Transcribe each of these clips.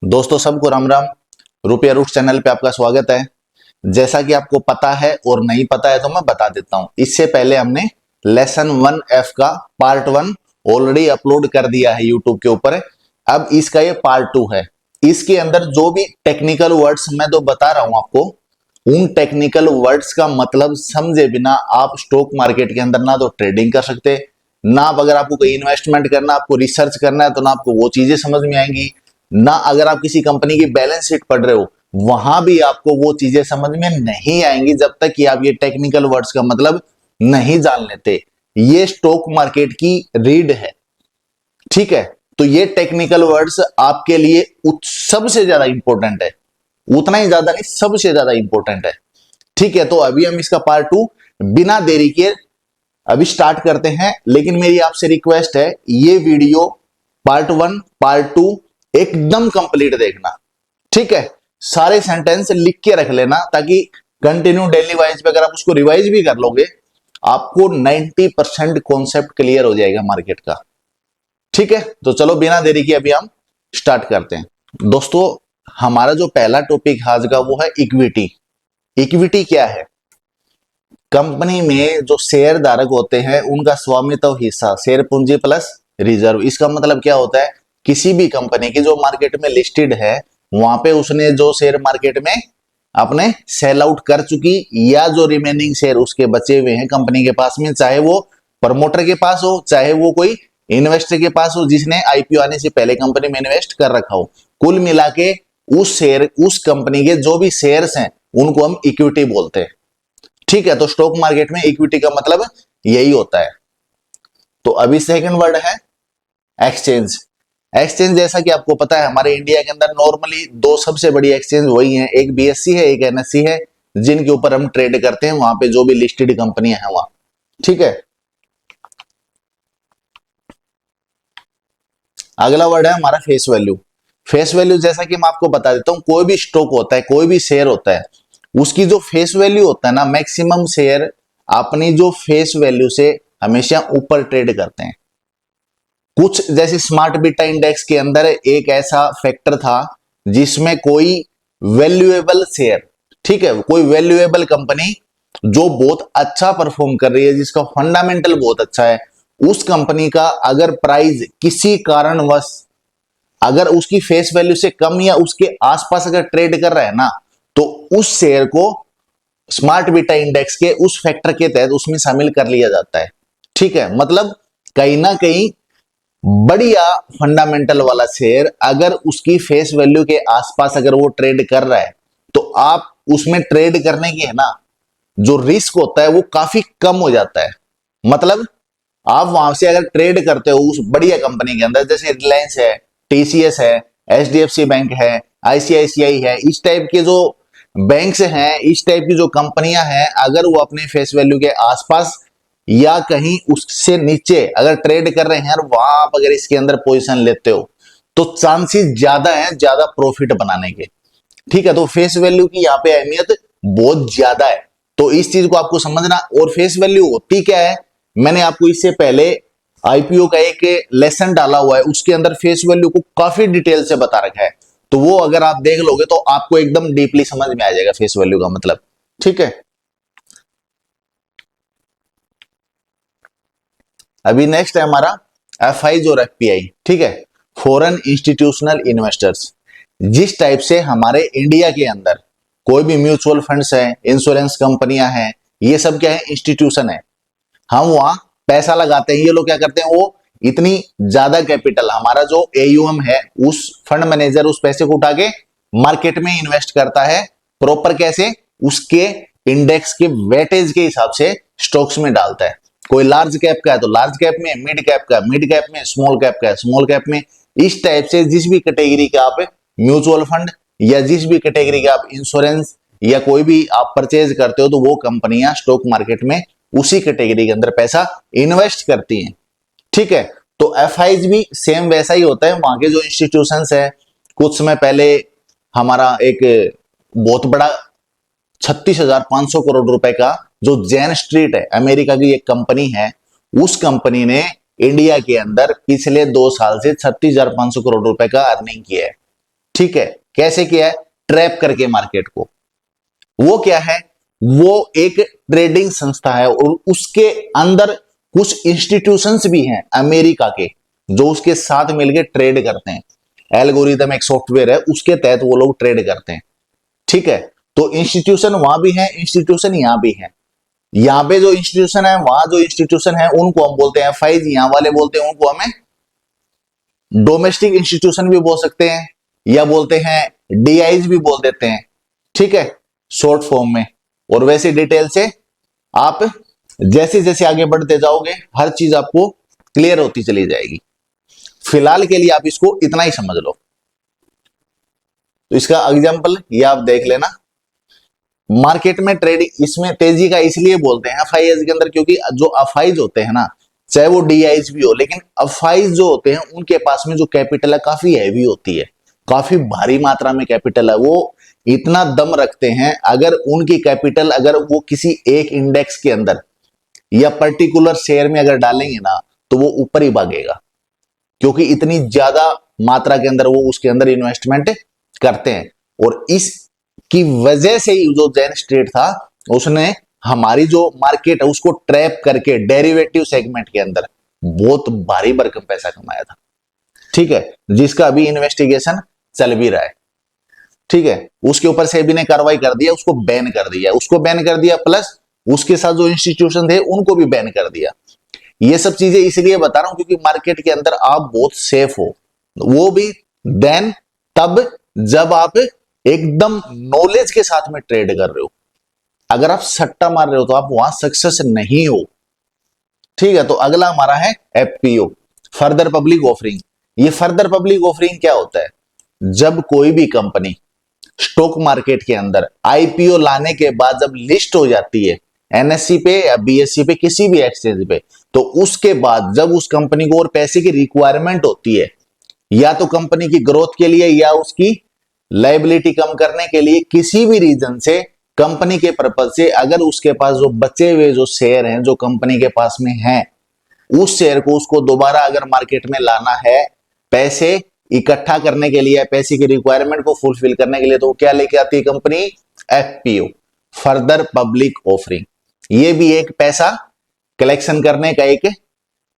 दोस्तों सबको राम राम। रुपया रूट चैनल पे आपका स्वागत है। जैसा कि आपको पता है और नहीं पता है तो मैं बता देता हूं। इससे पहले हमने लेसन 1F का पार्ट 1 ऑलरेडी अपलोड कर दिया है यूट्यूब के ऊपर। अब इसका ये पार्ट 2 है। इसके अंदर जो भी टेक्निकल वर्ड्स मैं तो बता रहा हूं आपको, उन टेक्निकल वर्ड्स का मतलब समझे बिना आप स्टॉक मार्केट के अंदर ना तो ट्रेडिंग कर सकते, ना अगर आपको कोई इन्वेस्टमेंट करना, आपको रिसर्च करना है तो ना आपको वो चीजें समझ में आएंगी, ना अगर आप किसी कंपनी की बैलेंस शीट पढ़ रहे हो वहां भी आपको वो चीजें समझ में नहीं आएंगी जब तक कि आप ये टेक्निकल वर्ड्स का मतलब नहीं जान लेते। ये स्टॉक मार्केट की रीड है, ठीक है। तो ये टेक्निकल वर्ड्स आपके लिए सबसे ज्यादा इंपॉर्टेंट है, उतना ही ज्यादा नहीं, सबसे ज्यादा इंपॉर्टेंट है, ठीक है। तो अभी हम इसका पार्ट 2 बिना देरी के अभी स्टार्ट करते हैं। लेकिन मेरी आपसे रिक्वेस्ट है, ये वीडियो पार्ट 1 पार्ट 2 एकदम कंप्लीट देखना, ठीक है। सारे सेंटेंस लिख के रख लेना ताकि कंटिन्यू डेली वाइज पे अगर आप उसको रिवाइज भी कर लोगे आपको 90% कॉन्सेप्ट क्लियर हो जाएगा मार्केट का, ठीक है। तो चलो बिना देरी के अभी हम स्टार्ट करते हैं। दोस्तों हमारा जो पहला टॉपिक आज का वो है इक्विटी। इक्विटी क्या है? कंपनी में जो शेयर धारक होते हैं उनका स्वामित्व हिस्सा, शेयर पूंजी प्लस रिजर्व। इसका मतलब क्या होता है? किसी भी कंपनी की जो मार्केट में लिस्टेड है वहां पे उसने जो शेयर मार्केट में अपने सेल आउट कर चुकी या जो रिमेनिंग शेयर उसके बचे हुए हैं कंपनी के पास में, चाहे वो प्रमोटर के पास हो चाहे वो कोई इन्वेस्टर के पास हो जिसने आईपीओ आने से पहले कंपनी में इन्वेस्ट कर रखा हो, कुल मिला के उस शेयर उस कंपनी के जो भी शेयर्स हैं उनको हम इक्विटी बोलते हैं, ठीक है। तो स्टॉक मार्केट में इक्विटी का मतलब यही होता है। तो अभी सेकंड वर्ड है एक्सचेंज। एक्सचेंज जैसा कि आपको पता है हमारे इंडिया के अंदर नॉर्मली दो सबसे बड़ी एक्सचेंज वही हैं, एक बीएससी है एक एनएससी है, जिनके ऊपर हम ट्रेड करते हैं वहां पे जो भी लिस्टेड कंपनियां हैं वहां, ठीक है। अगला वर्ड है हमारा फेस वैल्यू। फेस वैल्यू जैसा कि मैं आपको बता देता हूं, कोई भी स्टॉक होता है कोई भी शेयर होता है उसकी जो फेस वैल्यू होता है ना, मैक्सिमम शेयर अपनी जो फेस वैल्यू से हमेशा ऊपर ट्रेड करते हैं। कुछ जैसे स्मार्ट बीटा इंडेक्स के अंदर एक ऐसा फैक्टर था जिसमें कोई वैल्यूएबल शेयर, ठीक है, कोई वैल्यूएबल कंपनी जो बहुत अच्छा परफॉर्म कर रही है, जिसका फंडामेंटल बहुत अच्छा है, उस कंपनी का अगर प्राइस किसी कारणवश अगर उसकी फेस वैल्यू से कम या उसके आसपास अगर ट्रेड कर रहा है ना, तो उस शेयर को स्मार्ट बीटा इंडेक्स के उस फैक्टर के तहत उसमें शामिल कर लिया जाता है, ठीक है। मतलब कहीं ना कहीं बढ़िया फंडामेंटल वाला शेयर अगर उसकी फेस वैल्यू के आसपास अगर वो ट्रेड कर रहा है तो आप उसमें ट्रेड करने की है ना जो रिस्क होता है वो काफी कम हो जाता है। मतलब आप वहां से अगर ट्रेड करते हो उस बढ़िया कंपनी के अंदर, जैसे रिलायंस है, टीसीएस है, एचडीएफसी बैंक है, आईसीआईसीआई है, इस टाइप के जो बैंक्स हैं, इस टाइप की जो कंपनियां हैं, अगर वो अपने फेस वैल्यू के आसपास या कहीं उससे नीचे अगर ट्रेड कर रहे हैं और वहां आप अगर इसके अंदर पोजीशन लेते हो तो चांसेस ज्यादा है ज्यादा प्रॉफिट बनाने के, ठीक है। तो फेस वैल्यू की यहाँ पे अहमियत बहुत ज्यादा है, तो इस चीज को आपको समझना। और फेस वैल्यू होती क्या है, मैंने आपको इससे पहले आईपीओ का एक लेसन डाला हुआ है, उसके अंदर फेस वैल्यू को काफी डिटेल से बता रखा है, तो वो अगर आप देख लोगे तो आपको एकदम डीपली समझ में आ जाएगा फेस वैल्यू का मतलब, ठीक है। अभी नेक्स्ट है हमारा एफआई और एफपीआई, ठीक है, फॉरेन इंस्टीट्यूशनल इन्वेस्टर्स। जिस टाइप से हमारे इंडिया के अंदर कोई भी म्यूचुअल फंड्स है, इंश्योरेंस कंपनियां हैं, ये सब क्या है, इंस्टीट्यूशन है, हम वहां पैसा लगाते हैं, ये लोग क्या करते हैं, वो इतनी ज्यादा कैपिटल हमारा जो एयूएम है उस फंड मैनेजर उस पैसे को उठा के मार्केट में इन्वेस्ट करता है, प्रॉपर कैसे, उसके इंडेक्स के वेटेज के हिसाब से स्टॉक्स में डालता है। कोई लार्ज कैप का है तो लार्ज कैप में, मिड कैप का मिड कैप में, स्मॉल कैप का है स्मॉल कैप में। इस टाइप से जिस भी कैटेगरी का आप म्यूचुअल फंड या जिस भी कैटेगरी का आप इंश्योरेंस या कोई भी आप परचेज करते हो तो वो कंपनियां स्टॉक मार्केट में उसी कैटेगरी के अंदर पैसा इन्वेस्ट करती हैं, ठीक है। तो एफआईज भी सेम वैसा ही होता है, वहां के जो इंस्टीट्यूशंस है, कुछ समय पहले हमारा एक बहुत बड़ा 36,500 करोड़ रुपए का जो जैन स्ट्रीट है अमेरिका की एक कंपनी है, उस कंपनी ने इंडिया के अंदर पिछले 2 साल से 36,500 करोड़ रुपए का अर्निंग किया है, ठीक है, कैसे किया है? ट्रैप करके मार्केट को। वो क्या है? वो एक ट्रेडिंग संस्था है और उसके अंदर कुछ इंस्टीट्यूशंस भी हैं अमेरिका के, जो उसके साथ मिलकर ट्रेड करते हैं। एल्गोरिदम एक सॉफ्टवेयर है, उसके तहत वो लोग ट्रेड करते हैं। ठीक है, तो इंस्टीट्यूशन वहां भी है, इंस्टीट्यूशन यहां भी है। यहां पे जो इंस्टीट्यूशन है, वहां जो इंस्टीट्यूशन है, उनको हम बोलते हैं फाइज, यहां वाले बोलते हैं उनको हमें डोमेस्टिक इंस्टीट्यूशन भी बोल सकते हैं, या बोलते हैं डीआईज भी बोल देते हैं। ठीक है, शॉर्ट फॉर्म में। और वैसे डिटेल से आप जैसे जैसे आगे बढ़ते जाओगे हर चीज आपको क्लियर होती चली जाएगी। फिलहाल के लिए आप इसको इतना ही समझ लो। तो इसका एग्जांपल ये आप देख लेना। मार्केट में ट्रेडिंग, इसमें तेजी का इसलिए बोलते हैं एफआईएस के अंदर, क्योंकि जो अफाइज होते हैं ना, चाहे वो डीआईज भी हो, लेकिन अफाइज जो होते हैं उनके पास में जो कैपिटल है काफी हैवी होती है, काफी भारी मात्रा में कैपिटल है। वो इतना दम रखते हैं, अगर उनकी कैपिटल अगर वो किसी एक इंडेक्स के अंदर या पर्टिकुलर शेयर में अगर डालेंगे ना, तो वो ऊपर ही भागेगा, क्योंकि इतनी ज्यादा मात्रा के अंदर वो उसके अंदर इन्वेस्टमेंट करते हैं। और इसकी वजह से ही जो जैन स्ट्रीट था, उसने हमारी जो मार्केट है उसको ट्रैप करके डेरिवेटिव सेगमेंट के अंदर बहुत भारी भरकम पैसा कमाया था। ठीक है, जिसका अभी इन्वेस्टिगेशन चल भी रहा है। ठीक है, उसके ऊपर सेबी ने कार्रवाई कर दिया, उसको बैन कर दिया, उसको बैन कर दिया, प्लस उसके साथ जो इंस्टीट्यूशन थे उनको भी बैन कर दिया। ये सब चीजें इसलिए बता रहा हूं क्योंकि मार्केट के अंदर आप बहुत सेफ हो, वो भी देन तब जब आप एकदम नॉलेज के साथ में ट्रेड कर रहे हो। अगर आप सट्टा मार रहे हो तो आप वहां सक्सेस नहीं हो। ठीक है, तो अगला हमारा है एफपीओ, फर्दर पब्लिक ऑफरिंग। ये फर्दर पब्लिक ऑफरिंग क्या होता है? जब कोई भी कंपनी स्टॉक मार्केट के अंदर आईपीओ लाने के बाद जब लिस्ट हो जाती है एनएससी पे या बीएससी पे, किसी भी एक्सचेंज पे, तो उसके बाद जब उस कंपनी को और पैसे की रिक्वायरमेंट होती है, या तो कंपनी की ग्रोथ के लिए या उसकी लायबिलिटी कम करने के लिए, किसी भी रीजन से कंपनी के पर्पज से, अगर उसके पास जो बचे हुए जो शेयर हैं जो कंपनी के पास में हैं, उस शेयर को उसको दोबारा अगर मार्केट में लाना है, पैसे इकट्ठा करने के लिए, पैसे की रिक्वायरमेंट को फुलफिल करने के लिए, तो क्या लेके आती है company? FPO, further public offering. ये भी एक पैसा कलेक्शन करने का एक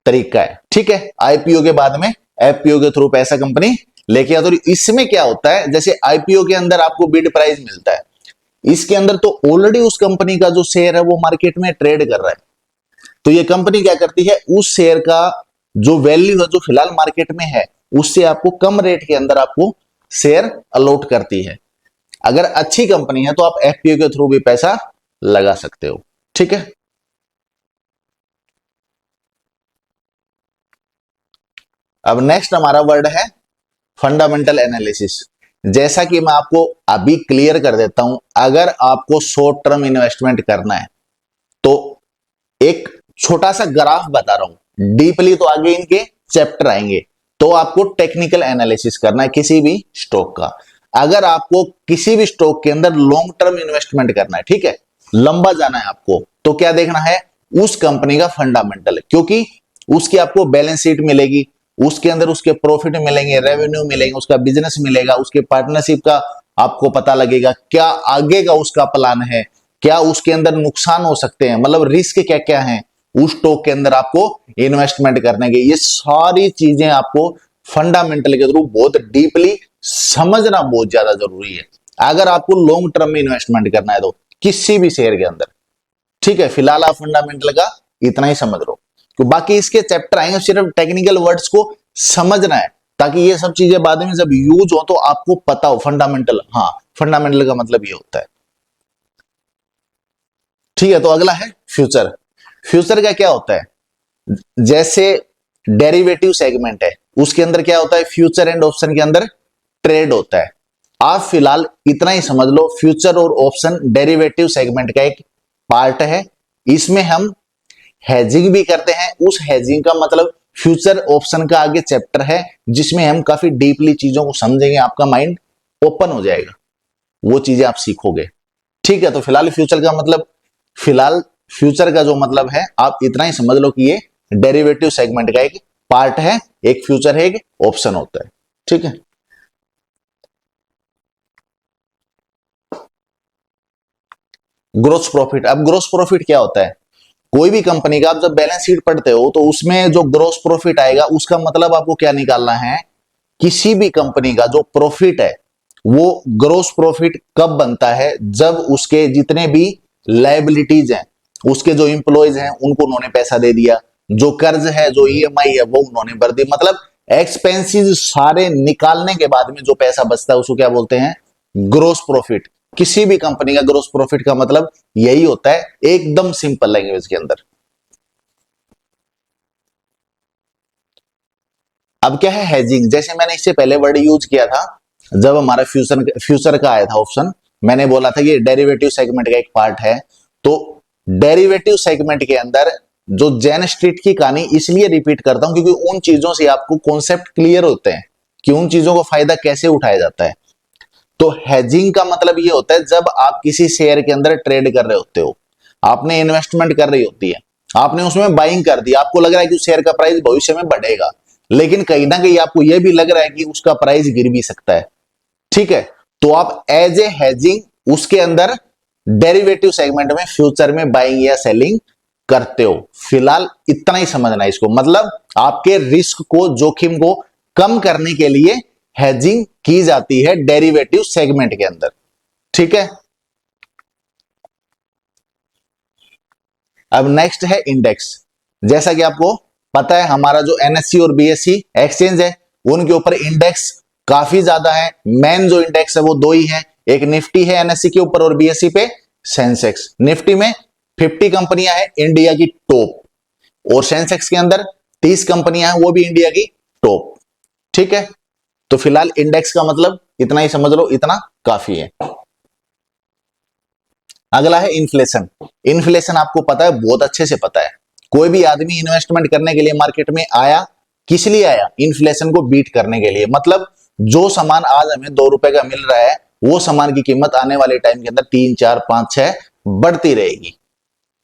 तरीका है। ठीक है, आईपीओ के बाद में एफपीओ के थ्रू पैसा कंपनी लेके आती है। तो इसमें क्या होता है, जैसे आईपीओ के अंदर आपको बिड प्राइस मिलता है, इसके अंदर तो ऑलरेडी उस कंपनी का जो शेयर है वो मार्केट में ट्रेड कर रहा है। तो ये कंपनी क्या करती है, उस शेयर का जो वैल्यू है जो फिलहाल मार्केट में है, उससे आपको कम रेट के अंदर आपको शेयर अलॉट करती है। अगर अच्छी कंपनी है तो आप एफपीओ के थ्रू भी पैसा लगा सकते हो। ठीक है, अब नेक्स्ट हमारा वर्ड है फंडामेंटल एनालिसिस। जैसा कि मैं आपको अभी क्लियर कर देता हूं, अगर आपको शॉर्ट टर्म इन्वेस्टमेंट करना है तो एक छोटा सा ग्राफ बता रहा हूं, डीपली तो आगे इनके चैप्टर आएंगे। तो आपको टेक्निकल एनालिसिस करना है किसी भी स्टॉक का। अगर आपको किसी भी स्टॉक के अंदर लॉन्ग टर्म इन्वेस्टमेंट करना है, ठीक है, लंबा जाना है आपको, तो क्या देखना है? उस कंपनी का फंडामेंटल, क्योंकि उसकी आपको बैलेंस शीट मिलेगी, उसके अंदर उसके प्रॉफिट मिलेंगे, रेवेन्यू मिलेंगे, उसका बिजनेस मिलेगा, उसके पार्टनरशिप का आपको पता लगेगा, क्या आगे का उसका प्लान है, क्या उसके अंदर नुकसान हो सकते हैं, मतलब रिस्क क्या क्या है उस स्टॉक के अंदर आपको इन्वेस्टमेंट करने के। ये सारी चीजें आपको फंडामेंटल के थ्रू बहुत डीपली समझना बहुत ज्यादा जरूरी है, अगर आपको लॉन्ग टर्म में इन्वेस्टमेंट करना है तो किसी भी शेयर के अंदर। ठीक है, फिलहाल आप फंडामेंटल का इतना ही समझ लो, तो बाकी इसके चैप्टर आएंगे, सिर्फ टेक्निकल वर्ड्स को समझना है, ताकि ये सब चीजें बाद में जब यूज हो तो आपको पता हो फंडामेंटल। हाँ, फंडामेंटल का मतलब ये होता है। ठीक है, तो अगला है फ्यूचर। फ्यूचर का क्या होता है? जैसे डेरिवेटिव सेगमेंट है, उसके अंदर क्या होता है? फ्यूचर एंड ऑप्शन के अंदर ट्रेड होता है। आप फिलहाल इतना ही समझ लो, फ्यूचर और ऑप्शन डेरिवेटिव सेगमेंट का एक पार्ट है। इसमें हम हेजिंग भी करते हैं। उस हेजिंग का मतलब फ्यूचर ऑप्शन का आगे चैप्टर है, जिसमें हम काफी डीपली चीजों को समझेंगे, आपका माइंड ओपन हो जाएगा, वो चीजें आप सीखोगे। ठीक है, तो फिलहाल फ्यूचर का जो मतलब है, आप इतना ही समझ लो कि ये डेरिवेटिव सेगमेंट का एक पार्ट है, एक फ्यूचर है, एक ऑप्शन होता है। ठीक है, ग्रोस प्रॉफिट। अब ग्रोस प्रॉफिट क्या होता है? कोई भी कंपनी का आप जब बैलेंस शीट पढ़ते हो तो उसमें जो ग्रोस प्रॉफिट आएगा उसका मतलब आपको क्या निकालना है? किसी भी कंपनी का जो प्रॉफिट है वो ग्रोस प्रॉफिट कब बनता है? जब उसके जितने भी लायबिलिटीज हैं, उसके जो इंप्लॉयज हैं उनको उन्होंने पैसा दे दिया, जो कर्ज है, जो ईएमआई है वो उन्होंने भर दी, मतलब एक्सपेंसेस सारे निकालने के बाद में जो पैसा बचता है उसको क्या बोलते हैं? Gross profit. किसी भी कंपनी का ग्रोस प्रॉफिट का मतलब यही होता है, एकदम सिंपल लैंग्वेज के अंदर। अब क्या है हेजिंग? जैसे मैंने इससे पहले वर्ड यूज किया था जब हमारा फ्यूचर फ्यूचर का आया था ऑप्शन, मैंने बोला था कि डेरिवेटिव सेगमेंट का एक पार्ट है। तो डेरिवेटिव सेगमेंट के अंदर जो जैन स्ट्रीट की कहानी इसलिए रिपीट करता हूं क्योंकि उन चीजों से आपको कॉन्सेप्ट क्लियर होते हैं कि उन चीजों का फायदा कैसे उठाया जाता है। तो हेजिंग का मतलब ये होता है जब आप किसी शेयर के अंदर ट्रेड कर रहे होते हो, आपने इन्वेस्टमेंट कर रही होती है, आपने उसमें बाइंग कर दी, आपको लग रहा है कि उस शेयर का प्राइस भविष्य में बढ़ेगा, लेकिन कहीं ना कहीं आपको यह भी लग रहा है कि उसका प्राइस गिर भी सकता है। ठीक है, तो आप एज ए हेजिंग उसके अंदर डेरिवेटिव सेगमेंट में फ्यूचर में बाइंग या सेलिंग करते हो। फिलहाल इतना ही समझना है इसको, मतलब आपके रिस्क को, जोखिम को कम करने के लिए हेजिंग की जाती है डेरिवेटिव सेगमेंट के अंदर। ठीक है, अब नेक्स्ट है इंडेक्स। जैसा कि आपको पता है हमारा जो एनएससी और बीएससी एक्सचेंज है उनके ऊपर इंडेक्स काफी ज्यादा है। मेन जो इंडेक्स है वो दो ही है, एक निफ्टी है एनएससी के ऊपर और बीएससी पे सेंसेक्स। निफ्टी में 50 कंपनियां हैं इंडिया की टॉप, और सेंसेक्स के अंदर 30 कंपनियां हैं वो भी इंडिया की टॉप। ठीक है, तो फिलहाल इंडेक्स का मतलब इतना ही समझ लो, इतना काफी है। अगला है इन्फ्लेशन। इन्फ्लेशन आपको पता है, बहुत अच्छे से पता है। कोई भी आदमी इन्वेस्टमेंट करने के लिए मार्केट में आया, किस लिए आया? इन्फ्लेशन को बीट करने के लिए। मतलब जो सामान आज हमें ₹2 का मिल रहा है वो सामान की कीमत आने वाले टाइम के अंदर 3, 4, 5, 6 बढ़ती रहेगी।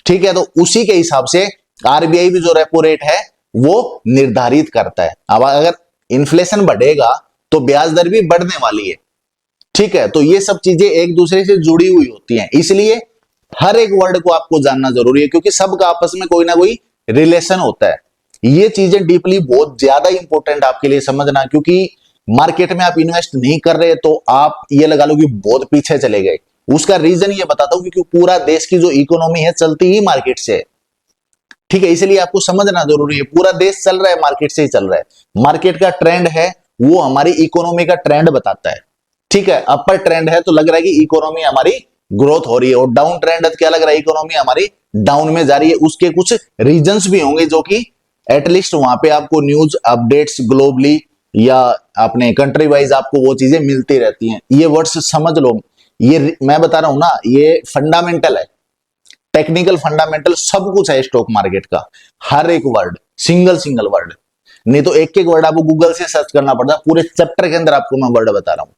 ठीक है, तो उसी के हिसाब से आरबीआई भी जो रेपो रेट है वो निर्धारित करता है। अब अगर इन्फ्लेशन बढ़ेगा तो ब्याज दर भी बढ़ने वाली है। ठीक है, तो ये सब चीजें एक दूसरे से जुड़ी हुई होती हैं, इसलिए हर एक वर्ड को आपको जानना जरूरी है क्योंकि सबका आपस में कोई ना कोई रिलेशन होता है। ये चीजें डीपली बहुत ज्यादा इंपॉर्टेंट आपके लिए समझना, क्योंकि मार्केट में आप इन्वेस्ट नहीं कर रहे तो आप ये लगा लो कि बहुत पीछे चले गए। उसका रीजन ये बताता हूं क्योंकि पूरा देश की जो इकोनॉमी है चलती ही मार्केट से है। ठीक है, इसलिए आपको समझना जरूरी है, पूरा देश चल रहा है मार्केट से ही चल रहा है। मार्केट का ट्रेंड है वो हमारी इकोनॉमी का ट्रेंड बताता है। ठीक है, अपर ट्रेंड है तो लग रहा है कि इकोनॉमी हमारी ग्रोथ हो रही है, और डाउन ट्रेंड है तो क्या लग रहा है? इकोनॉमी हमारी डाउन में जा रही है। उसके कुछ रीजंस भी होंगे जो कि एटलीस्ट वहां पे आपको न्यूज अपडेट्स ग्लोबली या अपने कंट्री वाइज आपको वो चीजें मिलती रहती हैं। ये वर्ड्स समझ लो, ये मैं बता रहा हूं ना, ये फंडामेंटल है, टेक्निकल फंडामेंटल सब कुछ है स्टॉक मार्केट का। हर एक वर्ड, सिंगल सिंगल वर्ड, नहीं तो एक एक वर्ड आपको गूगल से सर्च करना पड़ता है। पूरे चैप्टर के अंदर आपको मैं वर्ड बता रहा हूं।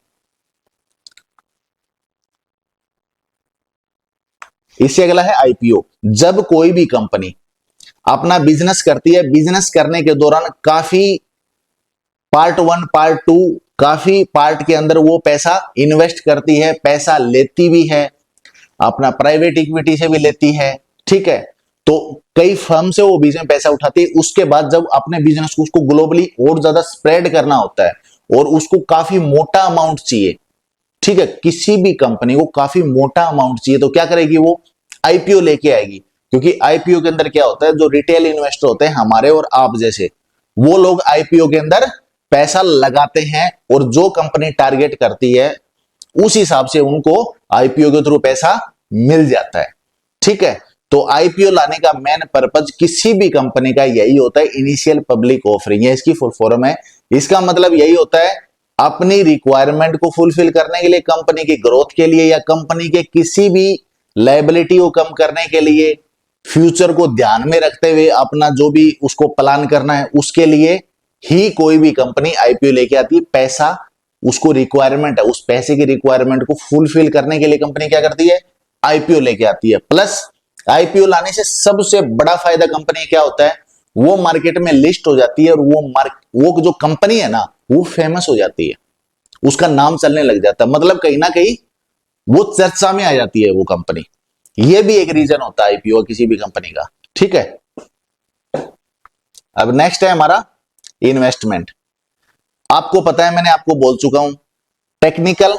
इससे अगला है आईपीओ। जब कोई भी कंपनी अपना बिजनेस करती है, बिजनेस करने के दौरान काफी पार्ट 1 पार्ट 2 काफी पार्ट के अंदर वो पैसा इन्वेस्ट करती है, पैसा लेती भी है, अपना प्राइवेट इक्विटी से भी लेती है। ठीक है, तो कई फर्म से वो बीच में पैसा उठाती है। उसके बाद जब अपने बिजनेस को उसको ग्लोबली और ज्यादा स्प्रेड करना होता है और उसको काफी मोटा अमाउंट चाहिए, ठीक है, किसी भी कंपनी को काफी मोटा अमाउंट चाहिए तो क्या करेगी? वो आईपीओ लेके आएगी। क्योंकि आईपीओ के अंदर क्या होता है, जो रिटेल इन्वेस्टर होते हैं हमारे और आप जैसे, वो लोग आईपीओ के अंदर पैसा लगाते हैं और जो कंपनी टारगेट करती है उस हिसाब से उनको आईपीओ के थ्रू पैसा मिल जाता है। ठीक है, तो आईपीओ लाने का मेन पर्पज किसी भी कंपनी का यही होता है, इनिशियल पब्लिक ऑफरिंग है इसकी फुल फॉर्म है। इसका मतलब यही होता है अपनी रिक्वायरमेंट को फुलफिल करने के लिए, कंपनी की ग्रोथ के लिए, या कंपनी के किसी भी लायबिलिटी को कम करने के लिए, फ्यूचर को ध्यान में रखते हुए अपना जो भी उसको प्लान करना है उसके लिए ही कोई भी कंपनी आईपीओ लेके आती है। पैसा उसको रिक्वायरमेंट है, उस पैसे की रिक्वायरमेंट को फुलफिल करने के लिए कंपनी क्या करती है? आईपीओ लेके आती है। प्लस आईपीओ लाने से सबसे बड़ा फायदा कंपनी क्या होता है? वो मार्केट में लिस्ट हो जाती है और वो जो कंपनी है ना वो फेमस हो जाती है, उसका नाम चलने लग जाता है। मतलब कहीं ना कहीं वो चर्चा में आ जाती है वो कंपनी। ये भी एक रीजन होता है आईपीओ किसी भी कंपनी का। ठीक है, अब नेक्स्ट है हमारा इन्वेस्टमेंट। आपको पता है, मैंने आपको बोल चुका हूं, टेक्निकल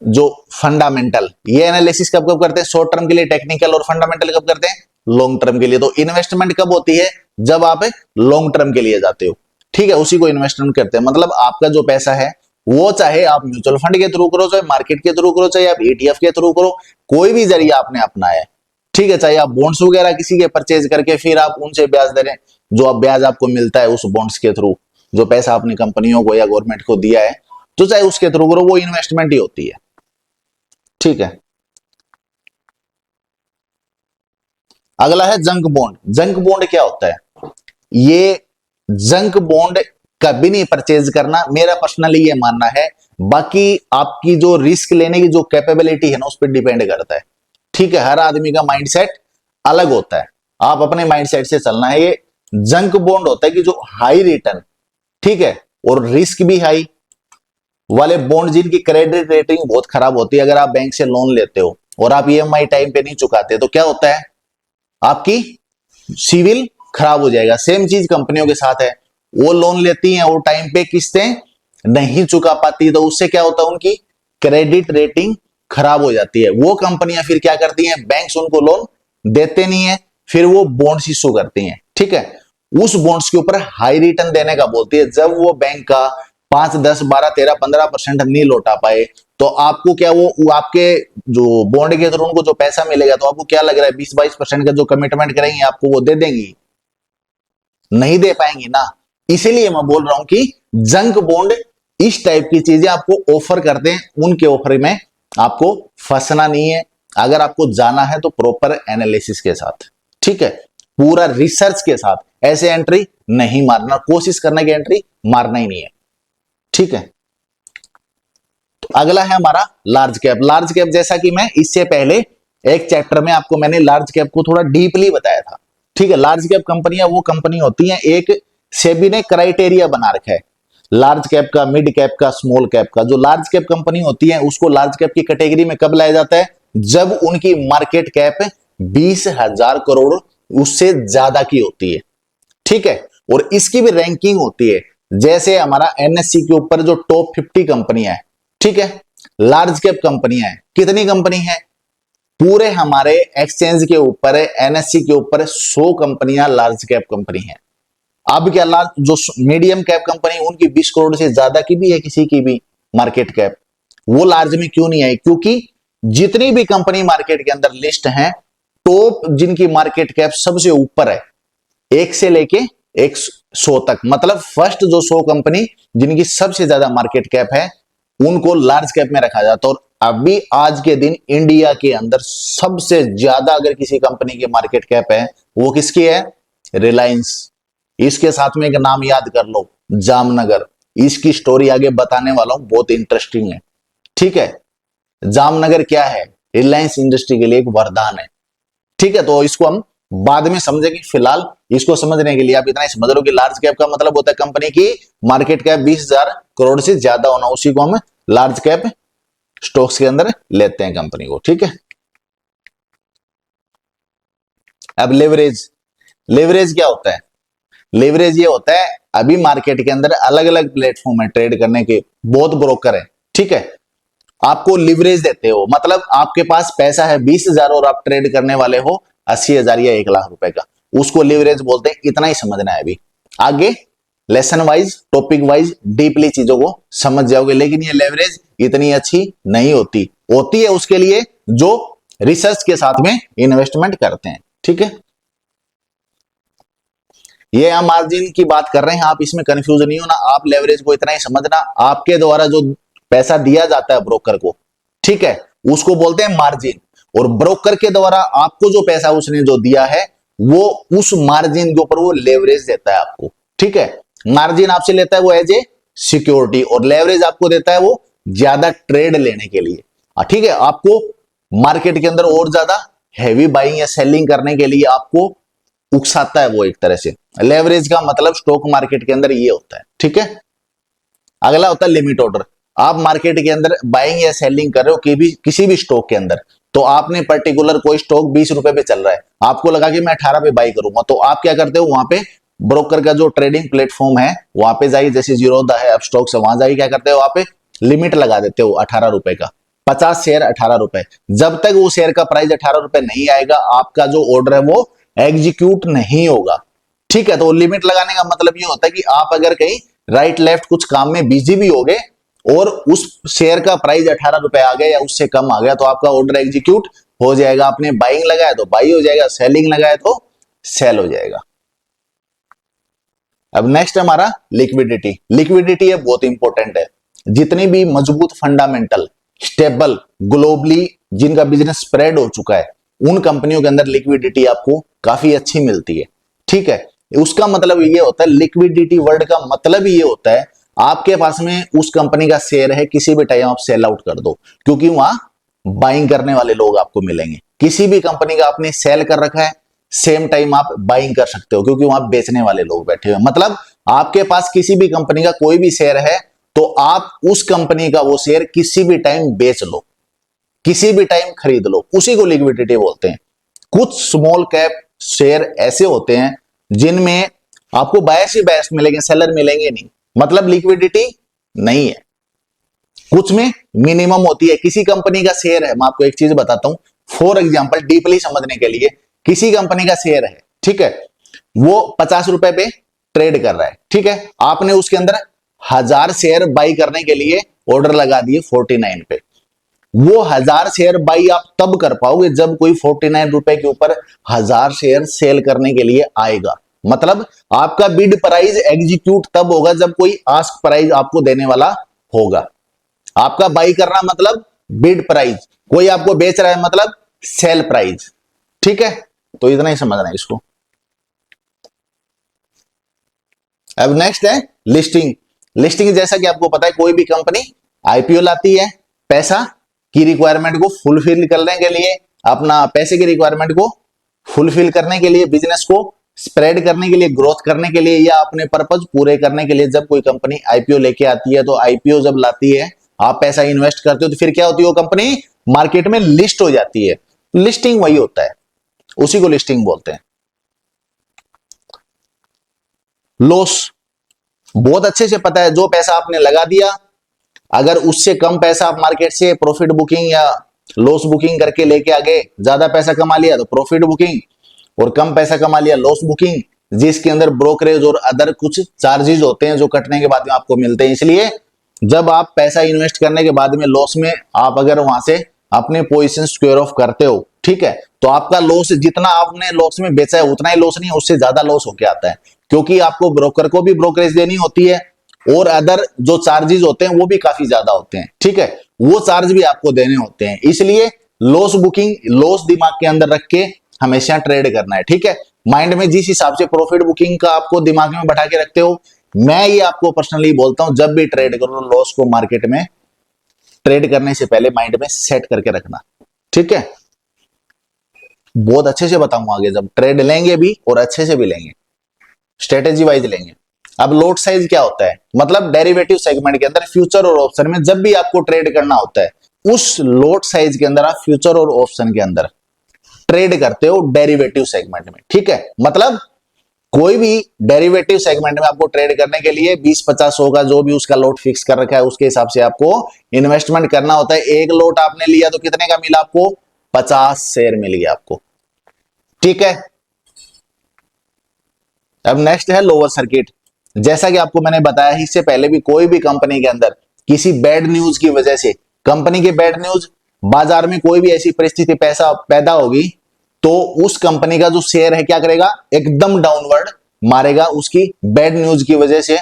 जो फंडामेंटल, ये एनालिसिस कब कब करते हैं, शॉर्ट टर्म के लिए टेक्निकल, और फंडामेंटल कब करते हैं, लॉन्ग टर्म के लिए। तो इन्वेस्टमेंट कब होती है, जब आप लॉन्ग टर्म के लिए जाते हो। ठीक है, उसी को इन्वेस्टमेंट करते हैं। मतलब आपका जो पैसा है वो चाहे आप म्यूचुअल फंड के थ्रू करो, चाहे मार्केट के थ्रू करो, चाहे आप ईटीएफ के थ्रू करो, कोई भी जरिया आपने अपनाया है। ठीक है, चाहे आप बॉन्ड्स वगैरह किसी के परचेज करके फिर आप उनसे ब्याज दे रहे हैं, जो अब ब्याज आपको मिलता है उस बॉन्ड्स के थ्रू, जो पैसा आपने कंपनियों को या गवर्नमेंट को दिया है, तो चाहे उसके थ्रू करो, वो इन्वेस्टमेंट ही होती है। ठीक है, अगला है जंक बॉन्ड। जंक बॉन्ड क्या होता है, ये जंक बॉन्ड कभी नहीं परचेज करना, मेरा पर्सनली ये मानना है। बाकी आपकी जो रिस्क लेने की जो कैपेबिलिटी है ना, उस पर डिपेंड करता है। ठीक है, हर आदमी का माइंडसेट अलग होता है, आप अपने माइंडसेट से चलना है। ये जंक बॉन्ड होता है कि जो हाई रिटर्न, ठीक है, और रिस्क भी हाई वाले बॉन्ड, जिनकी क्रेडिट रेटिंग बहुत खराब होती है। अगर आप बैंक से लोन लेते हो और आप ईएमआई टाइम पे नहीं चुकाते, तो क्या होता है, आपकी सिविल खराब हो जाएगा। सेम चीज कंपनियों के साथ है, वो लोन लेती हैं और टाइम पे किस्तें नहीं चुका पाती, तो उससे क्या होता है, उनकी क्रेडिट रेटिंग खराब हो जाती है। वो कंपनियां फिर क्या करती हैं, बैंक्स उनको लोन देते नहीं है, फिर वो बॉन्ड्स इशू करती हैं। ठीक है, उस बॉन्ड्स के ऊपर हाई रिटर्न देने का बोलती है। जब वो बैंक का 5, 10, 12, 13, 15% नहीं लौटा पाए, तो आपको क्या, वो आपके जो बॉन्ड के थ्रू उनको जो पैसा मिलेगा, तो आपको क्या लग रहा है, 20-22% का जो कमिटमेंट करेंगे आपको, वो दे देंगी, नहीं दे पाएंगी ना। इसीलिए मैं बोल रहा हूं कि जंक बॉन्ड इस टाइप की चीजें आपको ऑफर करते हैं, उनके ऑफर में आपको फंसना नहीं है। अगर आपको जाना है तो प्रॉपर एनालिसिस के साथ, ठीक है, पूरा रिसर्च के साथ, ऐसे एंट्री नहीं मारना, कोशिश करना कि एंट्री मारना ही नहीं है। ठीक है, तो अगला है हमारा लार्ज कैप। लार्ज कैप, जैसा कि मैं इससे पहले एक चैप्टर में आपको मैंने लार्ज कैप को थोड़ा डीपली बताया था। ठीक है, लार्ज कैप कंपनियां वो कंपनी होती हैं, एक सेबी ने क्राइटेरिया बना रखा है लार्ज कैप का, मिड कैप का, स्मॉल कैप का। जो लार्ज कैप कंपनी होती है उसको लार्ज कैप की कैटेगरी में कब लाया जाता है, जब उनकी मार्केट कैप 20,000 करोड़ उससे ज्यादा की होती है। ठीक है, और इसकी भी रैंकिंग होती है, जैसे हमारा एनएससी के ऊपर जो टॉप 50 कंपनियां है, ठीक है, लार्ज कैप कंपनियां है, कितनी कंपनी है, पूरे हमारे एक्सचेंज के ऊपर, एनएससी के ऊपर 100 कंपनियां लार्ज कैप कंपनी है। अब क्या, लार्ज जो मीडियम कैप कंपनी, उनकी 20 करोड़ से ज्यादा की भी है किसी की भी मार्केट कैप, वो लार्ज में क्यों नहीं आई, क्योंकि जितनी भी कंपनी मार्केट के अंदर लिस्ट है, टॉप जिनकी मार्केट कैप सबसे ऊपर है, 1 से लेके 100 तक, मतलब फर्स्ट जो 100 कंपनी जिनकी सबसे ज्यादा मार्केट कैप है, उनको लार्ज कैप में रखा जाता है। और अभी आज के दिन इंडिया के अंदर सबसे ज्यादा अगर किसी कंपनी की मार्केट कैप है, वो किसकी है, रिलायंस। इसके साथ में एक नाम याद कर लो, जामनगर। इसकी स्टोरी आगे बताने वाला हूं, बहुत इंटरेस्टिंग है। ठीक है, जामनगर क्या है, रिलायंस इंडस्ट्री के लिए एक वरदान है। ठीक है, तो इसको हम बाद में समझेंगे, फिलहाल इसको समझने के लिए आप इतना ही समझ लो कि लार्ज कैप का मतलब होता है कंपनी की मार्केट कैप 20,000 करोड़ से ज्यादा होना, उसी को हम लार्ज कैप स्टॉक्स के अंदर लेते हैं कंपनी को। ठीक है, अब लेवरेज। लेवरेज क्या होता है, लेवरेज ये होता है, अभी मार्केट के अंदर अलग अलग प्लेटफॉर्म है ट्रेड करने के, बहुत ब्रोकर है। ठीक है, आपको लिवरेज देते हो, मतलब आपके पास पैसा है 20,000 और आप ट्रेड करने वाले हो 80,000 या 1 लाख रुपए का, उसको लिवरेज बोलते हैं। इतना ही समझना है, अभी आगे lesson wise, topic wise deeply चीजों को समझ जाओगे। लेकिन ये लेवरेज इतनी अच्छी नहीं होती, होती है उसके लिए जो रिसर्च के साथ में इन्वेस्टमेंट करते हैं। ठीक है, ये हम मार्जिन की बात कर रहे हैं, आप इसमें कंफ्यूज नहीं होना, आप लेवरेज को इतना ही समझना, आपके द्वारा जो पैसा दिया जाता है ब्रोकर को, ठीक है, उसको बोलते हैं मार्जिन। और ब्रोकर के द्वारा आपको जो पैसा उसने जो दिया है, वो उस मार्जिन के ऊपर वो लेवरेज देता है आपको। ठीक है, मार्जिन आपसे लेता है वो एज ए सिक्योरिटी, और लेवरेज आपको देता है वो ज्यादा ट्रेड लेने के लिए। ठीक है, आपको मार्केट के अंदर और ज्यादा हैवी बाइंग या सेलिंग करने के लिए आपको उकसाता है वो एक तरह से। लेवरेज का मतलब स्टॉक मार्केट के अंदर ये होता है। ठीक है, अगला होता है लिमिट ऑर्डर। आप मार्केट के अंदर बाइंग या सेलिंग कर रहे हो किसी भी स्टॉक के अंदर, तो आपने पर्टिकुलर कोई स्टॉक 20 रुपए पे चल रहा है, आपको लगा कि मैं 18 पे बाई करूंगा, तो आप क्या करते हो, वहां पे ब्रोकर का जो ट्रेडिंग प्लेटफॉर्म है वहां पे जाइए, जैसे जीरोधा है, अपस्टॉक्स है, वहां जाइए, क्या करते हो, वहां पे लिमिट लगा देते हो 18 रुपए का, 50 शेयर 18 रुपए। जब तक वो शेयर का प्राइस 18 रुपए नहीं आएगा, आपका जो ऑर्डर है वो एग्जीक्यूट नहीं होगा। ठीक है, तो लिमिट लगाने का मतलब ये होता है कि आप अगर कहीं राइट लेफ्ट कुछ काम में बिजी भी हो गए और उस शेयर का प्राइस 18 रुपए आ गया या उससे कम आ गया, तो आपका ऑर्डर एग्जीक्यूट हो जाएगा। आपने बाइंग लगाया तो बाई हो जाएगा, सेलिंग लगाया तो सेल हो जाएगा। अब नेक्स्ट हमारा लिक्विडिटी। लिक्विडिटी है बहुत इंपॉर्टेंट है। जितनी भी मजबूत फंडामेंटल स्टेबल ग्लोबली जिनका बिजनेस स्प्रेड हो चुका है, उन कंपनियों के अंदर लिक्विडिटी आपको काफी अच्छी मिलती है। ठीक है, उसका मतलब ये होता है, लिक्विडिटी वर्ड का मतलब ये होता है आपके पास में उस कंपनी का शेयर है, किसी भी टाइम आप सेल आउट कर दो, क्योंकि वहां बाइंग करने वाले लोग आपको मिलेंगे। किसी भी कंपनी का आपने सेल कर रखा है, सेम टाइम आप बाइंग कर सकते हो, क्योंकि वहां बेचने वाले लोग बैठे हुए। मतलब आपके पास किसी भी कंपनी का कोई भी शेयर है, तो आप उस कंपनी का वो शेयर किसी भी टाइम बेच लो, किसी भी टाइम खरीद लो, उसी को लिक्विडिटी बोलते हैं। कुछ स्मॉल कैप शेयर ऐसे होते हैं जिनमें आपको बायर्स ही बायर्स मिलेंगे, सेलर मिलेंगे नहीं, मतलब लिक्विडिटी नहीं है। कुछ में मिनिमम होती है। किसी कंपनी का शेयर है, मैं आपको एक चीज बताता हूं फॉर एग्जांपल डीपली समझने के लिए। किसी कंपनी का शेयर है, ठीक है, वो 50 रुपए पे ट्रेड कर रहा है, ठीक है, आपने उसके अंदर 1000 शेयर बाई करने के लिए ऑर्डर लगा दिए 49 पे। वो 1000 शेयर बाई आप तब कर पाओगे जब कोई 49 रुपए के ऊपर 1000 शेयर सेल करने के लिए आएगा। मतलब आपका बिड प्राइस एग्जीक्यूट तब होगा जब कोई आस्क प्राइस आपको देने वाला होगा। आपका बाई करना मतलब बिड प्राइस, कोई आपको बेच रहा है मतलब सेल प्राइस। ठीक है, तो इतना ही समझना है इसको। अब नेक्स्ट है लिस्टिंग। लिस्टिंग जैसा कि आपको पता है, कोई भी कंपनी आईपीओ लाती है, पैसा की रिक्वायरमेंट को फुलफिल करने के लिए, अपना पैसे की रिक्वायरमेंट को फुलफिल करने के लिए, बिजनेस को स्प्रेड करने के लिए, ग्रोथ करने के लिए, या अपने पर्पज पूरे करने के लिए जब कोई कंपनी आईपीओ लेके आती है, तो आईपीओ जब लाती है, आप पैसा इन्वेस्ट करते हो, तो फिर क्या होती है, वो कंपनी मार्केट में लिस्ट हो जाती है। लिस्टिंग वही होता है, उसी को लिस्टिंग बोलते हैं। लॉस बहुत अच्छे से पता है, जो पैसा आपने लगा दिया, अगर उससे कम पैसा आप मार्केट से प्रॉफिट बुकिंग या लॉस बुकिंग करके लेके आ गए, ज्यादा पैसा कमा लिया तो प्रॉफिट बुकिंग, और कम पैसा कमा लिया लॉस बुकिंग, जिसके अंदर ब्रोकरेज और अदर कुछ चार्जेस होते हैं जो कटने के बाद में आपको मिलते हैं। इसलिए जब आप पैसा इन्वेस्ट करने के बाद में लॉस में आप अगर वहां से अपने पोजीशन स्क्वेयर ऑफ करते हो, ठीक है, तो आपका लॉस जितना आपने लॉस में बेचा है उतना ही लॉस नहीं, उससे ज्यादा लॉस होके आता है, क्योंकि आपको ब्रोकर को भी ब्रोकरेज देनी होती है और अदर जो चार्जेस होते हैं वो भी काफी ज्यादा होते हैं। ठीक है, वो चार्ज भी आपको देने होते हैं। इसलिए लॉस बुकिंग, लॉस दिमाग के अंदर रख के हमेशा ट्रेड करना है। ठीक है, माइंड में जिस हिसाब से प्रॉफिट बुकिंग का आपको दिमाग में बैठा के रखते हो, मैं ये आपको पर्सनली बोलता हूं, जब भी ट्रेड करो लॉस को मार्केट में ट्रेड करने से पहले माइंड में सेट करके रखना। ठीक है, बहुत अच्छे से बताऊंगा आगे, जब ट्रेड लेंगे भी और अच्छे से भी लेंगे, स्ट्रेटेजी वाइज लेंगे। अब लोट साइज क्या होता है, मतलब डेरिवेटिव सेगमेंट के अंदर फ्यूचर और ऑप्शन में जब भी आपको ट्रेड करना होता है, उस लोट साइज के अंदर आप फ्यूचर और ऑप्शन के अंदर ट्रेड करते हो डेरिवेटिव सेगमेंट में। ठीक है, मतलब कोई भी डेरिवेटिव सेगमेंट में आपको ट्रेड करने के लिए 20-50 का जो भी उसका लोट फिक्स कर रखा है, उसके हिसाब से आपको इन्वेस्टमेंट करना होता है। एक लोट आपने लिया तो कितने का मिला आपको, 50 शेयर मिल गया आपको। ठीक है, अब नेक्स्ट है लोअर सर्किट। जैसा कि आपको मैंने बताया इससे पहले भी, कोई भी कंपनी के अंदर किसी बैड न्यूज की वजह से, कंपनी के बैड न्यूज, बाजार में कोई भी ऐसी परिस्थिति पैसा पैदा होगी, तो उस कंपनी का जो शेयर है क्या करेगा, एकदम डाउनवर्ड मारेगा उसकी बैड न्यूज की वजह से।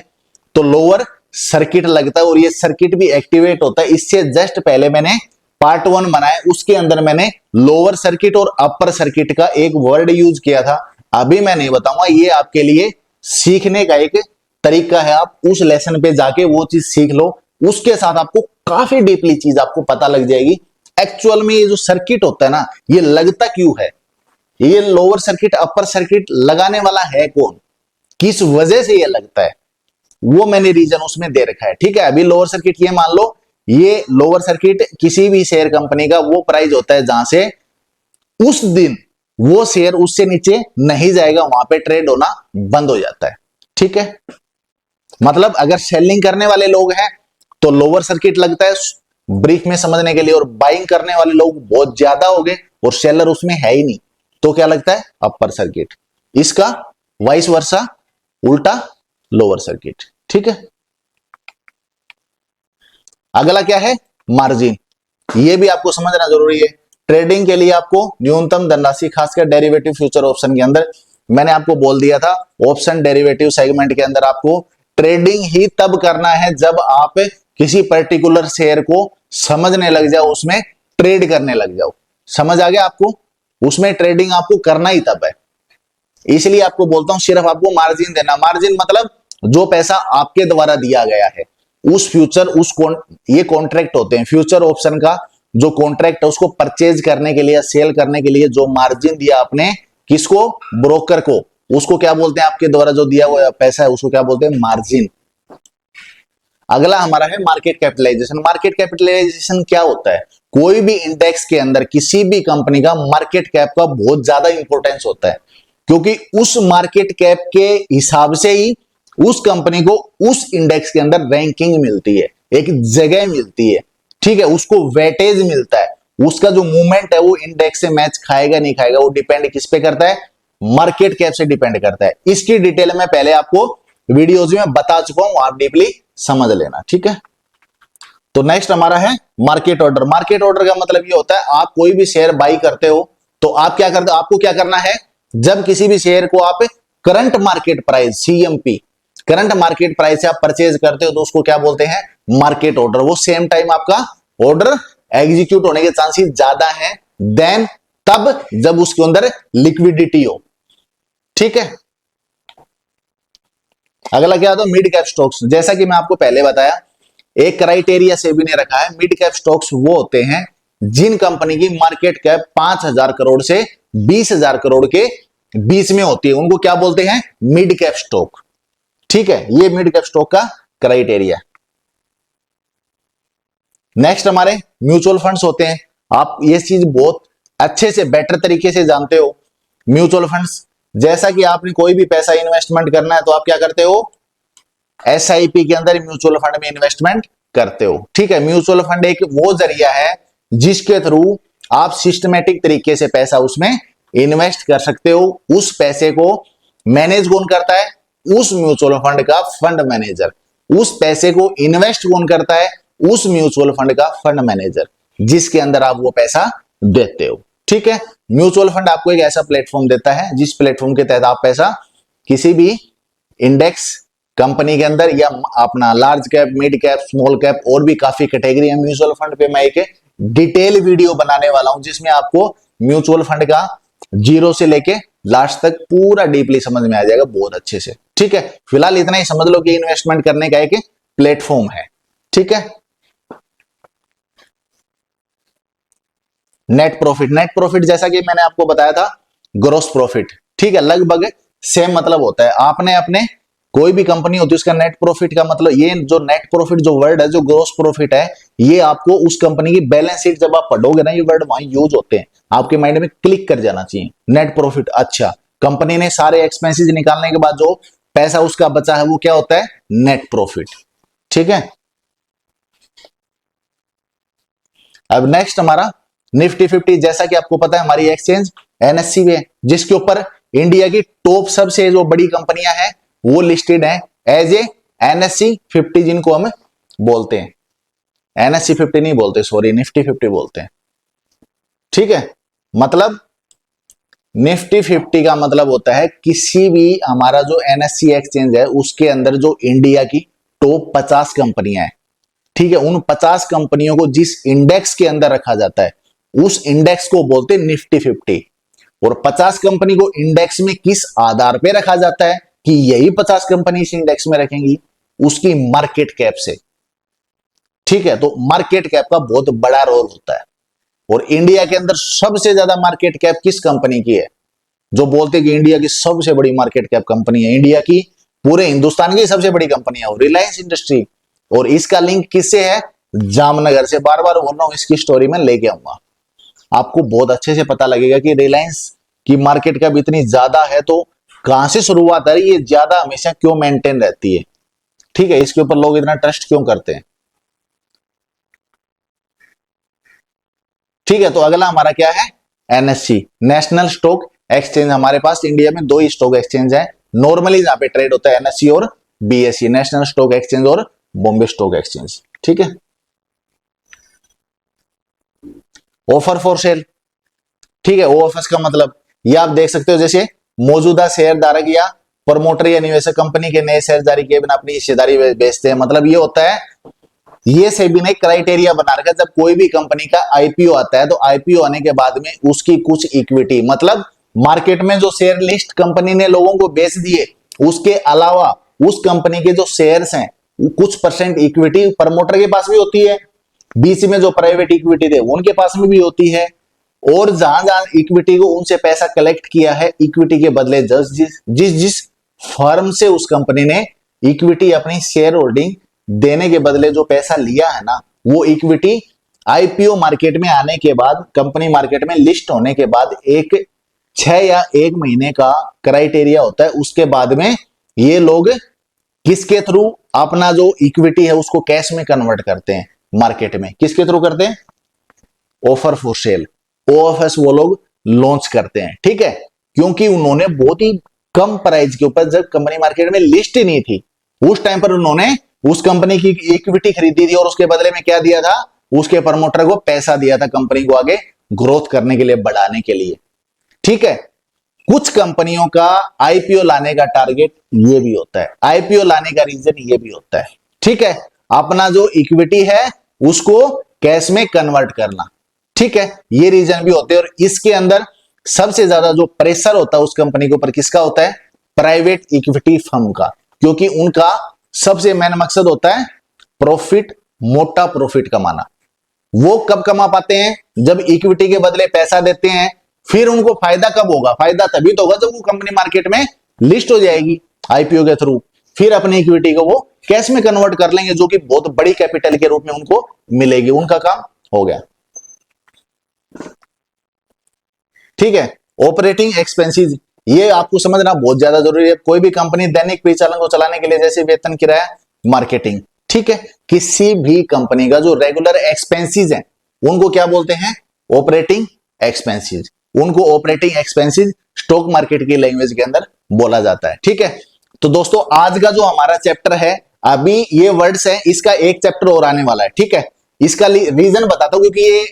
तो लोअर सर्किट लगता है और ये सर्किट भी एक्टिवेट होता है। इससे जस्ट पहले मैंने पार्ट 1 बनाया, उसके अंदर मैंने लोअर सर्किट और अपर सर्किट का एक वर्ड यूज किया था। अभी मैं नहीं बताऊंगा, ये आपके लिए सीखने का एक तरीका है। आप उस लेसन पे जाके वो चीज सीख लो, उसके साथ आपको काफी डीपली चीज आपको पता लग जाएगी। एक्चुअल में ये जो सर्किट होता है ना, ये लगता क्यों है, ये लोअर सर्किट अपर सर्किट लगाने वाला है कौन, किस वजह से ये लगता है, वो मैंने रीजन उसमें दे रखा है। ठीक है, अभी लोअर सर्किट ये मान लो ये लोअर सर्किट किसी भी शेयर कंपनी का वो प्राइस होता है जहां से उस दिन वो शेयर उससे नीचे नहीं जाएगा, वहां पे ट्रेड होना बंद हो जाता है। ठीक है, मतलब अगर सेलिंग करने वाले लोग हैं तो लोअर सर्किट लगता है ब्रीफ में समझने के लिए, और बाइंग करने वाले लोग बहुत ज्यादा हो गए और सेलर उसमें है ही नहीं, तो क्या लगता है अपर सर्किट। इसका वाइस वर्सा उल्टा लोअर सर्किट। ठीक है, अगला क्या है मार्जिन, ये भी आपको समझना जरूरी है। ट्रेडिंग के लिए आपको न्यूनतम धनराशि, खासकर डेरिवेटिव फ्यूचर ऑप्शन के अंदर, मैंने आपको बोल दिया था ऑप्शन डेरिवेटिव सेगमेंट के अंदर आपको ट्रेडिंग ही तब करना है जब आप किसी पर्टिकुलर शेयर को समझने लग जाओ, उसमें ट्रेड करने लग जाओ। समझ आ गया आपको, उसमें ट्रेडिंग आपको करना ही तब है। इसलिए आपको बोलता हूं सिर्फ आपको मार्जिन देना। मार्जिन मतलब जो पैसा आपके द्वारा दिया गया है उस फ्यूचर, ये कॉन्ट्रैक्ट होते हैं, फ्यूचर ऑप्शन का जो कॉन्ट्रैक्ट है उसको परचेज करने के लिए, सेल करने के लिए जो मार्जिन दिया आपने किसको, ब्रोकर को, उसको क्या बोलते हैं, आपके द्वारा जो दिया हुआ पैसा है उसको क्या बोलते हैं, मार्जिन। अगला हमारा है मार्केट कैपिटलाइजेशन। मार्केट कैपिटलाइजेशन क्या होता है, कोई भी इंडेक्स के अंदर किसी भी कंपनी का मार्केट कैप का बहुत ज्यादा इंपॉर्टेंस होता है, क्योंकि उस मार्केट कैप के हिसाब से ही उस कंपनी को उस इंडेक्स के अंदर रैंकिंग मिलती है, एक जगह मिलती है। ठीक है, उसको वेटेज मिलता है, उसका जो मूवमेंट है वो इंडेक्स से मैच खाएगा नहीं खाएगा, वो डिपेंड किस पे करता है, मार्केट कैप से डिपेंड करता है। इसकी डिटेल में पहले आपको वीडियोज में बता चुका हूं, आप डीपली समझ लेना। ठीक है, तो नेक्स्ट हमारा है मार्केट ऑर्डर। मार्केट ऑर्डर का मतलब ये होता है आप कोई भी शेयर बाई करते हो तो आप क्या करते हो, आपको क्या करना है, जब किसी भी शेयर को आप current market price CMP, current market price से आप परचेज करते हो तो उसको क्या बोलते हैं, मार्केट ऑर्डर। वो सेम टाइम आपका ऑर्डर एग्जीक्यूट होने के चांसेस ज्यादा हैं देन तब जब उसके अंदर लिक्विडिटी हो। ठीक है, अगला क्या होता है मिड कैप स्टॉक्स। जैसा कि मैं आपको पहले बताया, एक क्राइटेरिया सेबी ने रखा है, मिड कैप स्टॉक्स वो होते हैं जिन कंपनी की मार्केट कैप 5,000 करोड़ से 20,000 करोड़ के बीच में होती है, उनको क्या बोलते हैं, मिड कैप स्टॉक। ठीक है, ये मिड कैप स्टॉक का क्राइटेरिया। नेक्स्ट हमारे म्यूचुअल फंड्स होते हैं। आप ये चीज बहुत अच्छे से बेटर तरीके से जानते हो। म्यूचुअल फंड्स, जैसा कि आपने कोई भी पैसा इन्वेस्टमेंट करना है तो आप क्या करते हो, एसआईपी के अंदर म्यूचुअल फंड में इन्वेस्टमेंट करते हो। ठीक है, म्यूचुअल फंड एक वो जरिया है जिसके थ्रू आप सिस्टमेटिक तरीके से पैसा उसमें इन्वेस्ट कर सकते हो। उस पैसे को मैनेज कौन करता है, उस म्यूचुअल फंड का फंड मैनेजर। उस पैसे को इन्वेस्ट कौन करता है, उस म्यूचुअल फंड का फंड मैनेजर, जिसके अंदर आप वो पैसा देते हो। ठीक है, म्यूचुअल फंड आपको एक ऐसा प्लेटफॉर्म देता है जिस प्लेटफॉर्म के तहत आप पैसा किसी भी इंडेक्स कंपनी के अंदर, या अपना large cap, mid cap, small cap, और भी काफी कैटेगरी है म्यूचुअल फंड पे। मैं एक डिटेल वीडियो बनाने वाला हूं जिसमें आपको म्यूचुअल फंड का जीरो से लेके लास्ट तक पूरा डीपली समझ में आ जाएगा बहुत अच्छे से। ठीक है, फिलहाल इतना ही समझ लो कि इन्वेस्टमेंट करने का एक प्लेटफॉर्म है। ठीक है, नेट प्रॉफिट। नेट प्रॉफिट जैसा कि मैंने आपको बताया था ग्रॉस प्रॉफिट। ठीक है, लगभग सेम मतलब होता है। आपने अपने कोई भी कंपनी होती है उसका नेट प्रॉफिट का मतलब, ये जो नेट प्रॉफिट जो वर्ड है, जो ग्रॉस प्रॉफिट है, ये आपको उस कंपनी की बैलेंस शीट जब आप पढ़ोगे ना, ये वर्ड वहां यूज होते हैं, आपके माइंड में क्लिक कर जाना चाहिए। नेट प्रॉफिट, अच्छा कंपनी ने सारे एक्सपेंसेस निकालने के बाद जो पैसा उसका बचा है वो क्या होता है, नेट प्रॉफिट। ठीक है, अब नेक्स्ट हमारा निफ्टी 50। जैसा कि आपको पता है हमारी एक्सचेंज एनएससी में, जिसके ऊपर इंडिया की टॉप सबसे जो बड़ी कंपनियां हैं वो लिस्टेड हैं एज ए एनएससी 50, जिनको हम बोलते हैं, एनएससी 50 नहीं बोलते, सॉरी, निफ्टी 50 बोलते हैं। ठीक है, मतलब निफ्टी 50 का मतलब होता है किसी भी हमारा जो एनएससी एक्सचेंज है उसके अंदर जो इंडिया की टॉप 50 कंपनियां हैं। ठीक है, उन 50 कंपनियों को जिस इंडेक्स के अंदर रखा जाता है उस इंडेक्स को बोलते हैं निफ्टी 50। और 50 कंपनी को इंडेक्स में किस आधार पे रखा जाता है कि यही 50 कंपनी इस इंडेक्स में रखेंगी, उसकी मार्केट कैप से। ठीक है, तो मार्केट कैप का बहुत बड़ा रोल होता है। और इंडिया के अंदर सबसे ज्यादा मार्केट कैप किस कंपनी की है, जो बोलते हैं कि इंडिया की सबसे बड़ी मार्केट कैप कंपनी है, इंडिया की पूरे हिंदुस्तान की सबसे बड़ी कंपनी है रिलायंस इंडस्ट्री। और इसका लिंक किससे है, जामनगर से। बार बार बोल रहा हूं, इसकी स्टोरी में लेके आऊंगा, आपको बहुत अच्छे से पता लगेगा कि रिलायंस की मार्केट कैप इतनी ज्यादा है तो कहां से शुरुआत है, ये ज्यादा हमेशा क्यों मेंटेन रहती है, ठीक है, इसके ऊपर लोग इतना ट्रस्ट क्यों करते हैं। ठीक है, तो अगला हमारा क्या है, एनएससी, नेशनल स्टॉक एक्सचेंज। हमारे पास इंडिया में दो ही स्टॉक एक्सचेंज है नॉर्मली जहां पे ट्रेड होता है, एनएससी और बीएसई, नेशनल स्टॉक एक्सचेंज और बॉम्बे स्टॉक एक्सचेंज। ठीक है, ऑफर फॉर सेल, ठीक है, ओएफएस का मतलब ये आप देख सकते हो, जैसे मौजूदा शेयर धारक या प्रमोटर या निवेशक कंपनी के नए शेयर जारी किए बिना अपनी हिस्सेदारी बेचते हैं। मतलब ये होता है, ये सेबी ने क्राइटेरिया बना रखा है, जब कोई भी कंपनी का आईपीओ आता है तो आईपीओ आने के बाद में उसकी कुछ इक्विटी, मतलब मार्केट में जो शेयर लिस्ट कंपनी ने लोगों को बेच दिए, उसके अलावा उस कंपनी के जो शेयर्स हैं कुछ परसेंट इक्विटी प्रमोटर के पास भी होती है, बीच में जो प्राइवेट इक्विटी थे उनके पास में भी होती है, और जहां जहां इक्विटी को उनसे पैसा कलेक्ट किया है, इक्विटी के बदले जिस जिस फर्म से उस कंपनी ने इक्विटी अपनी शेयर होल्डिंग देने के बदले जो पैसा लिया है ना, वो इक्विटी आईपीओ मार्केट में आने के बाद, कंपनी मार्केट में लिस्ट होने के बाद 6 या 1 महीने का क्राइटेरिया होता है, उसके बाद में ये लोग किसके थ्रू अपना जो इक्विटी है उसको कैश में कन्वर्ट करते हैं मार्केट में, किसके थ्रू करते हैं, ऑफर फॉर सेल, ओएफएस वो लोग लॉन्च करते हैं। ठीक है, क्योंकि उन्होंने बहुत ही कम प्राइस के ऊपर, जब कंपनी मार्केट में लिस्ट ही नहीं थी उस टाइम पर उन्होंने उस कंपनी की इक्विटी खरीदी थी और उसके बदले में क्या दिया था, उसके प्रमोटर को पैसा दिया था कंपनी को आगे ग्रोथ करने के लिए, बढ़ाने के लिए। ठीक है, कुछ कंपनियों का आईपीओ लाने का टारगेट ये भी होता है, आईपीओ लाने का रीजन ये भी होता है। ठीक है, अपना जो इक्विटी है उसको कैश में कन्वर्ट करना। ठीक है, ये रीजन भी होते हैं, और इसके अंदर सबसे ज्यादा जो प्रेशर होता है उस कंपनी के ऊपर किसका होता है, प्राइवेट इक्विटी फर्म का, क्योंकि उनका सबसे मेन मकसद होता है प्रॉफिट, मोटा प्रॉफिट कमाना। वो कब कमा पाते हैं, जब इक्विटी के बदले पैसा देते हैं, फिर उनको फायदा कब होगा, फायदा तभी तो होगा जब वो कंपनी मार्केट में लिस्ट हो जाएगी आईपीओ के थ्रू, फिर अपनी इक्विटी को वो कैश में कन्वर्ट कर लेंगे, जो कि बहुत बड़ी कैपिटल के रूप में उनको मिलेगी, उनका काम हो गया। ठीक है, ऑपरेटिंग एक्सपेंसेस, ये आपको समझना बहुत ज्यादा जरूरी है। कोई भी कंपनी दैनिक परिचालन को चलाने के लिए, जैसे वेतन, किराया, मार्केटिंग, ठीक है, किसी भी कंपनी का जो रेगुलर एक्सपेंसेस हैं उनको क्या बोलते हैं, ऑपरेटिंग एक्सपेंसेस। उनको ऑपरेटिंग एक्सपेंसेस स्टॉक मार्केट की लैंग्वेज के अंदर बोला जाता है। ठीक है, तो दोस्तों आज का जो हमारा चैप्टर है, अभी ये वर्ड्स है, इसका एक चैप्टर और आने वाला है। ठीक है, इसका रीजन बताता हूं, क्योंकि ये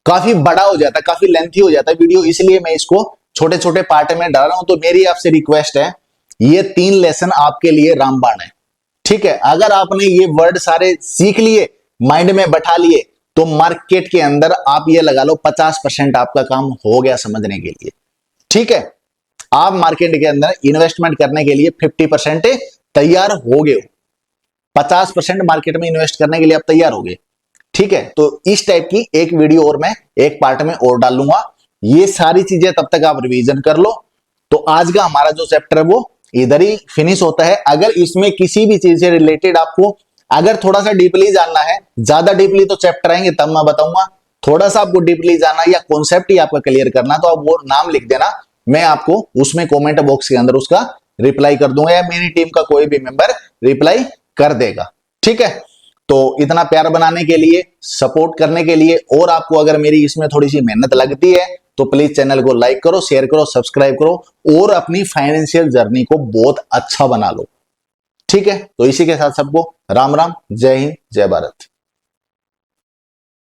काफी बड़ा हो जाता है, काफी लेंथी हो जाता है वीडियो, इसलिए मैं इसको छोटे छोटे पार्ट में डाल रहा हूं। तो मेरी आपसे रिक्वेस्ट है, ये 3 लेसन आपके लिए रामबाण है। ठीक है, अगर आपने ये वर्ड सारे सीख लिए, माइंड में बैठा लिए, तो मार्केट के अंदर आप ये लगा लो 50% आपका काम हो गया समझने के लिए। ठीक है, आप मार्केट के अंदर इन्वेस्टमेंट करने के लिए 50% तैयार हो गए हो, 50% मार्केट में इन्वेस्ट करने के लिए आप तैयार हो गए। ठीक है, तो इस टाइप की एक वीडियो और मैं एक पार्ट में और डाल लूंगा, ये सारी चीजें तब तक आप रिवीजन कर लो। तो आज का हमारा जो चैप्टर है वो इधर ही फिनिश होता है। अगर इसमें किसी भी चीज से रिलेटेड आपको अगर थोड़ा सा डीपली जानना है, ज्यादा डीपली तो चैप्टर आएंगे तब मैं बताऊंगा, थोड़ा सा आपको डीपली जानना या कॉन्सेप्ट ही आपका क्लियर करना, तो आप वो नाम लिख देना, मैं आपको उसमें कमेंट बॉक्स के अंदर उसका रिप्लाई कर दूंगा, या मेरी टीम का कोई भी मेंबर रिप्लाई कर देगा। ठीक है, तो इतना प्यार बनाने के लिए, सपोर्ट करने के लिए, और आपको अगर मेरी इसमें थोड़ी सी मेहनत लगती है तो प्लीज चैनल को लाइक करो, शेयर करो, सब्सक्राइब करो, और अपनी फाइनेंशियल जर्नी को बहुत अच्छा बना लो। ठीक है, तो इसी के साथ सबको राम राम, जय हिंद, जय भारत।